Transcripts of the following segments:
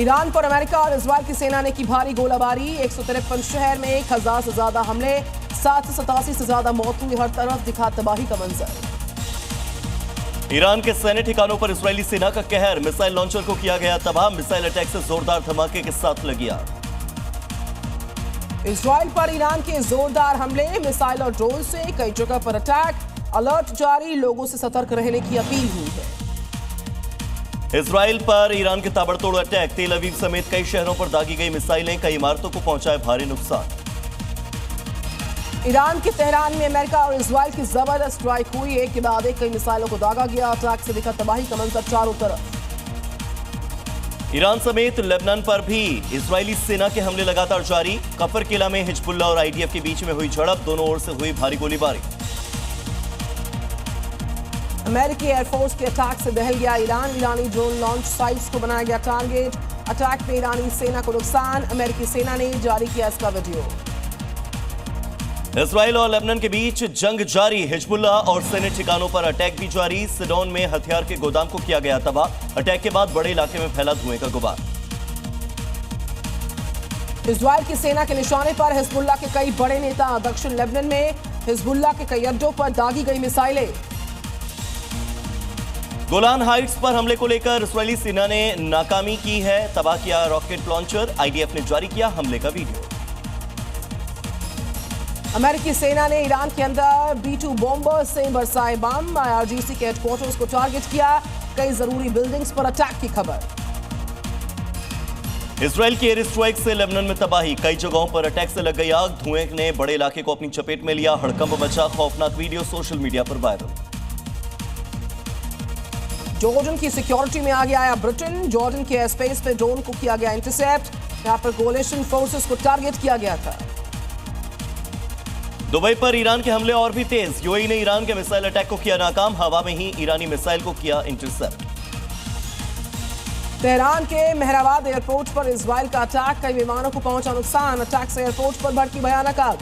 Iran पर America और Israel की सेना ने की भारी गोलाबारी। 153 शहर में 1000 से ज्यादा हमले, 787 से ज्यादा मौत हुई। हर तरफ दिखा तबाही का मंजर। ईरान के सैन्य ठिकानों पर इजरायली सेना का कहर, मिसाइल लॉन्चर को किया गया तबाह। मिसाइल अटैक से जोरदार धमाके के साथ लगी आग। इजराइल पर ईरान के जोरदार हमले, मिसाइल और ड्रोन से कई जगह पर अटैक। अलर्ट जारी, लोगों से सतर्क रहने की अपील हुई है। इजराइल पर ईरान के ताबड़तोड़ अटैक, तेल अवीव समेत कई शहरों पर दागी गई मिसाइलें, कई इमारतों को पहुंचाए भारी नुकसान। ईरान के तेहरान में अमेरिका और इजराइल की जबरदस्त स्ट्राइक हुई। एक के बाद एक कई मिसाइलों को दागा गया। अटैक से दिखा तबाही का मंजर चारों तरफ। ईरान समेत लेबनान पर भी इजरायली सेना के हमले लगातार जारी। कफर किला में हिजबुल्लाह और आईडीएफ के बीच में हुई झड़प, दोनों ओर से हुई भारी गोलीबारी। अमेरिकी एयरफोर्स के अटैक से दहल गया ईरान। ईरानी ड्रोन लॉन्च साइट्स को बनाया गया टारगेट। अटैक में ईरानी सेना को नुकसान, अमेरिकी सेना ने जारी किया इसका वीडियो। इजराइल और लेबनान के बीच जंग जारी, हिजबुल्लाह और सैन्य ठिकानों पर अटैक भी जारी। सिडोन में हथियार के गोदाम को किया गया तबाह। अटैक के बाद बड़े इलाके में फैला धुएं का गुबार। इजराइल की सेना के निशाने पर हिजबुल्लाह के कई बड़े नेता। दक्षिण लेबनान में हिजबुल्लाह के कई अड्डों पर दागी गई मिसाइलें। गोलान हाइट्स पर हमले को लेकर इजरायली सेना ने नाकामी की है, तबाह किया रॉकेट लॉन्चर। आईडीएफ ने जारी किया हमले का वीडियो। अमेरिकी सेना ने ईरान के अंदर B-2 बॉम्बर से बरसाए बम। IRGC के हेडक्वार्टर्स को टारगेट किया। कई जरूरी बिल्डिंग्स पर अटैक की खबर। इजराइल की एयर स्ट्राइक से लेबनान में तबाही, कई जगहों पर अटैक से लग गई आग। धुएं ने बड़े इलाके को अपनी चपेट में लिया। हड़कंप मचा, खौफनाक वीडियो सोशल मीडिया पर वायरल। जॉर्डन की सिक्योरिटी में आगे आया ब्रिटेन। जॉर्डन के एयरस्पेस पे ड्रोन को किया गया इंटरसेप्ट। यहां पर कोलिशन फोर्सेस को टारगेट किया गया था। दुबई पर ईरान के हमले और भी तेज। यूएई ने ईरान के मिसाइल अटैक को किया नाकाम। हवा में ही ईरानी मिसाइल को किया इंटरसेप्ट। तेहरान के मेहराबाद एयरपोर्ट पर इजराइल का अटैक, कई विमानों को पहुंचा नुकसान। अटैक से एयरपोर्ट पर भड़की भयानक आग।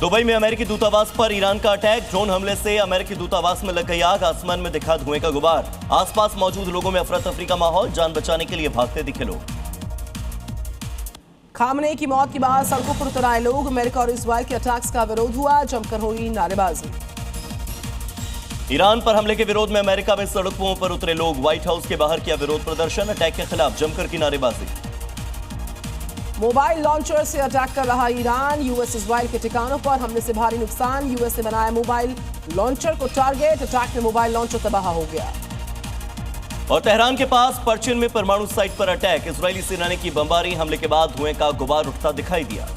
दुबई में अमेरिकी दूतावास पर ईरान का अटैक, ड्रोन हमले से अमेरिकी दूतावास में लग गई आग। आसमान में दिखा धुएं का गुबार। आसपास मौजूद लोगों में अफरा तफरी का माहौल, जान बचाने के लिए भागते दिखे लोग। खामने की मौत के बाद सड़कों पर उतर आए लोग। अमेरिका और इजराइल के अटैक्स का विरोध हुआ, जमकर हुई नारेबाजी। ईरान पर हमले के विरोध में अमेरिका में सड़कों पर उतरे लोग। व्हाइट हाउस के बाहर किया विरोध प्रदर्शन। अटैक के खिलाफ जमकर की नारेबाजी। मोबाइल लॉन्चर से अटैक कर रहा ईरान। यूएस इजराइल के ठिकानों पर हमले से भारी नुकसान। यूएस ने बनाया मोबाइल लॉन्चर को टारगेट। अटैक में मोबाइल लॉन्चर तबाह हो गया। और तेहरान के पास परचिन में परमाणु साइट पर अटैक, इजरायली सेना ने की बमबारी। हमले के बाद धुएं का गुबार उठता दिखाई दिया।